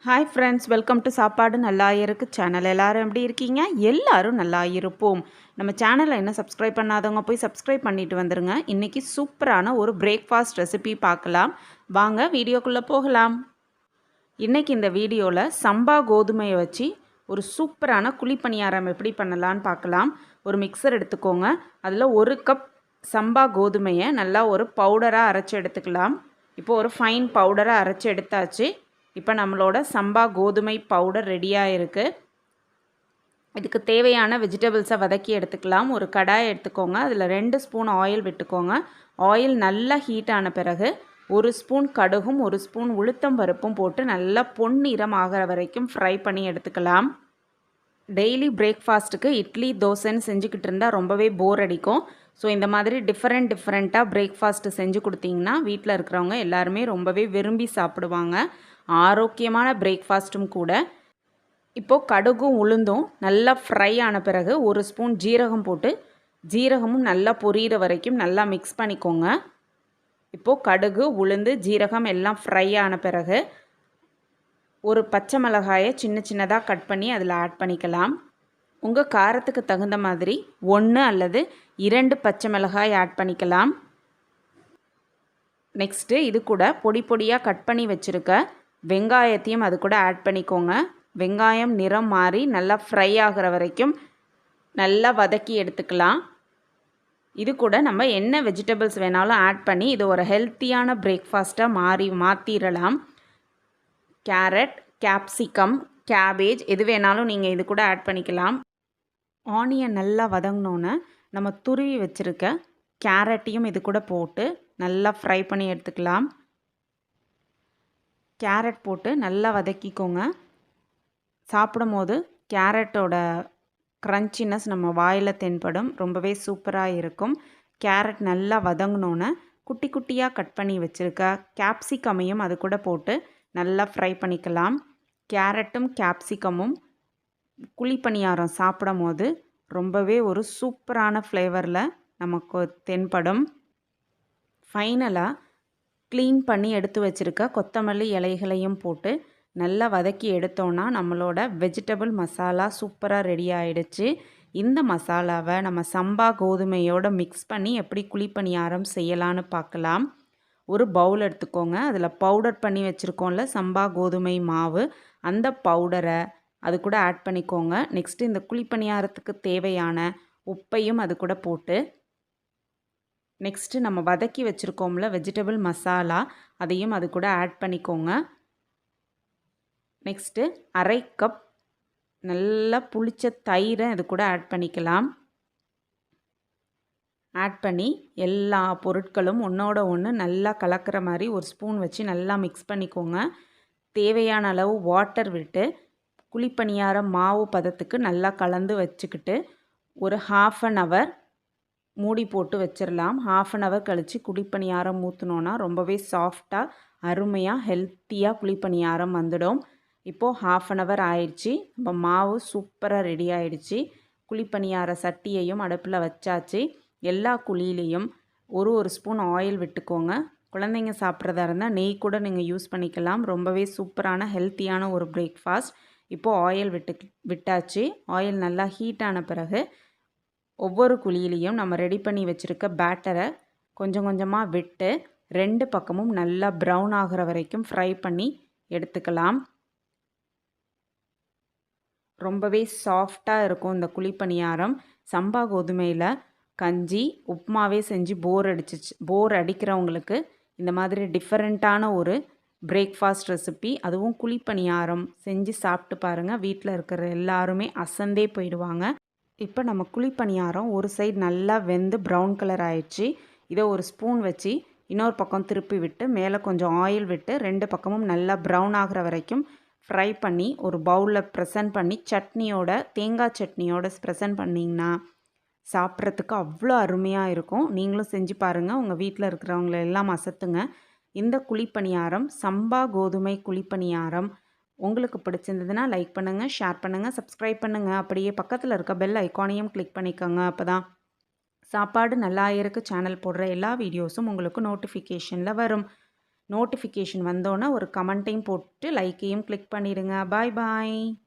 Hi friends, welcome to சாப்பாடு நல்லா இருக்கு சேனல். எல்லோரும் எப்படி இருக்கீங்க? எல்லோரும் நல்லா இருப்போம். நம்ம சேனலை என்ன சப்ஸ்கிரைப் பண்ணாதவங்க போய் சப்ஸ்கிரைப் பண்ணிட்டு வந்துடுங்க. இன்றைக்கி சூப்பரான ஒரு பிரேக்ஃபாஸ்ட் ரெசிபி பார்க்கலாம். வாங்க வீடியோக்குள்ளே போகலாம். இன்றைக்கி இந்த வீடியோவில் சம்பா கோதுமையை வச்சு ஒரு சூப்பரான குழிப்பணியாரம் எப்படி பண்ணலான்னு பார்க்கலாம். ஒரு மிக்சர் எடுத்துக்கோங்க. அதில் 1 கப் சம்பா கோதுமையை நல்லா ஒரு பவுடராக அரைச்சி எடுத்துக்கலாம். இப்போது ஒரு ஃபைன் பவுடராக அரைச்சி எடுத்தாச்சு. இப்போ நம்மளோட சம்பா கோதுமை பவுடர் ரெடியாக இருக்குது. இதுக்கு தேவையான வெஜிடபிள்ஸை வதக்கி எடுத்துக்கலாம். ஒரு கடாயை எடுத்துக்கோங்க. அதில் 2 ஸ்பூன் ஆயில் விட்டுக்கோங்க. ஆயில் நல்லா ஹீட் ஆன பிறகு 1 ஸ்பூன் கடுகும் 1 ஸ்பூன் உளுத்தம் பருப்பும் போட்டு நல்லா பொன்னிறம் ஆகிற வரைக்கும் ஃப்ரை பண்ணி எடுத்துக்கலாம். டெய்லி பிரேக்ஃபாஸ்ட்டுக்கு இட்லி தோசைன்னு செஞ்சுக்கிட்டு இருந்தால் ரொம்பவே போர் அடிக்கும். ஸோ இந்த மாதிரி டிஃப்ரெண்ட்டாக பிரேக்ஃபாஸ்ட்டு செஞ்சு கொடுத்தீங்கன்னா வீட்டில் இருக்கிறவங்க எல்லாருமே ரொம்பவே விரும்பி சாப்பிடுவாங்க. ஆரோக்கியமான பிரேக்ஃபாஸ்ட்டும் கூட. இப்போது கடுகும் உளுந்தும் நல்லா ஃப்ரை ஆன பிறகு 1 ஸ்பூன் ஜீரகம் போட்டு ஜீரகமும் நல்லா பொரியிற வரைக்கும் நல்லா மிக்ஸ் பண்ணிக்கோங்க. இப்போது கடுகு உளுந்து ஜீரகம் எல்லாம் ஃப்ரை ஆன பிறகு ஒரு பச்சை மிளகாயை சின்னதாக கட் பண்ணி அதில் ஆட் பண்ணிக்கலாம். உங்கள் காரத்துக்கு தகுந்த மாதிரி 1 அல்லது 2 பச்சை மிளகாய் ஆட் பண்ணிக்கலாம். நெக்ஸ்ட்டு இது கூட பொடியாக கட் பண்ணி வச்சுருக்க வெங்காயத்தையும் அது கூட ஆட் பண்ணிக்கோங்க. வெங்காயம் நிறம் மாறி நல்லா ஃப்ரை ஆகிற வரைக்கும் நல்லா வதக்கி எடுத்துக்கலாம். இது கூட நம்ம என்ன வெஜிடபிள்ஸ் வேணாலும் ஆட் பண்ணி இது ஒரு ஹெல்த்தியான பிரேக்ஃபாஸ்ட்டாக மாற்றிடலாம். கேரட், கேப்சிகம், கேபேஜ் எது வேணாலும் நீங்கள் இது கூட ஆட் பண்ணிக்கலாம். ஆனியன் நல்லா வதங்கினோன்னே நம்ம துருவி வச்சுருக்க கேரட்டையும் இது கூட போட்டு நல்லா ஃப்ரை பண்ணி எடுத்துக்கலாம். கேரட் போட்டு நல்லா வதக்கிக்கோங்க. சாப்பிடும் போது கேரட்டோட க்ரன்ச்சினஸ் நம்ம வாயில் தென்படும். ரொம்பவே சூப்பராக இருக்கும். கேரட் நல்லா வதங்கினோன்னே குட்டியாக கட் பண்ணி வச்சுருக்க கேப்சிகமையும் அது கூட போட்டு நல்லா ஃப்ரை பண்ணிக்கலாம். கேரட்டும் கேப்சிகமும் குழிப்பணியாரம் சாப்பிடும் போது ரொம்பவே ஒரு சூப்பரான ஃப்ளேவரில் நமக்கு தென்படும். ஃபைனலாக க்ளீன் பண்ணி எடுத்து வச்சுருக்க கொத்தமல்லி இலைகளையும் போட்டு நல்லா வதக்கி எடுத்தோன்னா நம்மளோட வெஜிடபிள் மசாலா சூப்பராக ரெடி ஆகிடுச்சு. இந்த மசாலாவை நம்ம சம்பா கோதுமையோடு மிக்ஸ் பண்ணி எப்படி குழிப்பணியாரம் செய்யலான்னு பார்க்கலாம். ஒரு பவுல் எடுத்துக்கோங்க. அதில் பவுடர் பண்ணி வச்சுருக்கோம்ல சம்பா கோதுமை மாவு, அந்த பவுடரை அது கூட ஆட் பண்ணிக்கோங்க. நெக்ஸ்ட்டு இந்த குழிப்பணியாரத்துக்கு தேவையான உப்பையும் அது கூட போட்டு நெக்ஸ்ட்டு நம்ம வதக்கி வச்சுருக்கோம்ல வெஜிடபிள் மசாலா, அதையும் அது கூட ஆட் பண்ணிக்கோங்க. நெக்ஸ்ட்டு 1/2 கப் நல்லா புளிச்ச தயிரை இது கூட ஆட் பண்ணிக்கலாம். ஆட் பண்ணி எல்லா பொருட்களும் ஒன்றோட ஒன்று நல்லா கலக்கிற மாதிரி ஒரு ஸ்பூன் வச்சு நல்லா மிக்ஸ் பண்ணிக்கோங்க. தேவையான அளவு வாட்டர் விட்டு குழிப்பணியாரம் மாவு பதத்துக்கு நல்லா கலந்து வச்சுக்கிட்டு ஒரு 1/2 hour மூடி போட்டு வச்சிடலாம். 1/2 hour கழித்து குழிப்பணியாரம் ஊற்றினோன்னா ரொம்பவே சாஃப்டாக அருமையாக ஹெல்த்தியாக குழிப்பணியாரம் வந்துடும். இப்போது 1/2 hour ஆயிடுச்சு. நம்ம மாவு சூப்பராக ரெடி ஆயிடுச்சு. குழிப்பணியார சட்டியையும் அடுப்பில் வச்சாச்சு. எல்லா குழியிலையும் ஒரு ஸ்பூன் ஆயில் விட்டுக்கோங்க. குழந்தைங்க சாப்பிட்றதா இருந்தால் நெய் கூட நீங்கள் யூஸ் பண்ணிக்கலாம். ரொம்பவே சூப்பரான ஹெல்த்தியான ஒரு பிரேக்ஃபாஸ்ட். இப்போது ஆயில் விட்டாச்சு. ஆயில் நல்லா ஹீட் ஆன பிறகு ஒவ்வொரு குழியிலையும் நம்ம ரெடி பண்ணி வச்சுருக்க பேட்டரை கொஞ்சமாக விட்டு 2 பக்கமும் நல்லா ப்ரௌன் ஆகிற வரைக்கும் ஃப்ரை பண்ணி எடுத்துக்கலாம். ரொம்பவே சாஃப்டாக இருக்கும் இந்த குழிப்பணியாரம். சம்பா கோதுமையில் கஞ்சி உப்புமாவே செஞ்சு போர் அடிக்கிறவங்களுக்கு இந்த மாதிரி டிஃப்ரெண்ட்டான ஒரு பிரேக்ஃபாஸ்ட் ரெசிபி, அதுவும் குழிப்பணியாரம் செஞ்சு சாப்பிட்டு பாருங்கள். வீட்டில் இருக்கிற எல்லாருமே அசந்தே போயிடுவாங்க. இப்போ நம்ம குழிப்பணியாரம் ஒரு சைடு நல்லா வெந்து ப்ரௌன் கலர் ஆயிடுச்சு. இதை ஒரு ஸ்பூன் வச்சு இன்னொரு பக்கம் திருப்பி விட்டு மேலே கொஞ்சம் ஆயில் விட்டு 2 பக்கமும் நல்லா ப்ரௌன் ஆகிற வரைக்கும் ஃப்ரை பண்ணி ஒரு பவுலில் ப்ரெசன்ட் பண்ணி தேங்காய் சட்னியோட ப்ரெசன்ட் பண்ணிங்கன்னா சாப்பிட்றதுக்கு அவ்வளோ அருமையாக இருக்கும். நீங்களும் செஞ்சு பாருங்கள். உங்கள் வீட்டில் இருக்கிறவங்கள எல்லாம் அசத்துங்க. இந்த குழிப்பணியாரம் சம்பா கோதுமை குழிப்பணியாரம் உங்களுக்கு பிடிச்சிருந்ததுன்னா லைக் பண்ணுங்கள், ஷேர் பண்ணுங்கள், சப்ஸ்கிரைப் பண்ணுங்கள். அப்படியே பக்கத்தில் இருக்க பெல் ஐக்கானையும் கிளிக் பண்ணிக்கோங்க. அப்போ தான் சாப்பாடு நல்லா இருக்கு சேனல் போடுற எல்லா வீடியோஸும் உங்களுக்கு நோட்டிஃபிகேஷனில் வரும். நோட்டிஃபிகேஷன் வந்தோன்னே ஒரு கமெண்ட்டையும் போட்டு லைக்கையும் கிளிக் பண்ணிடுங்க. பாய் பாய்.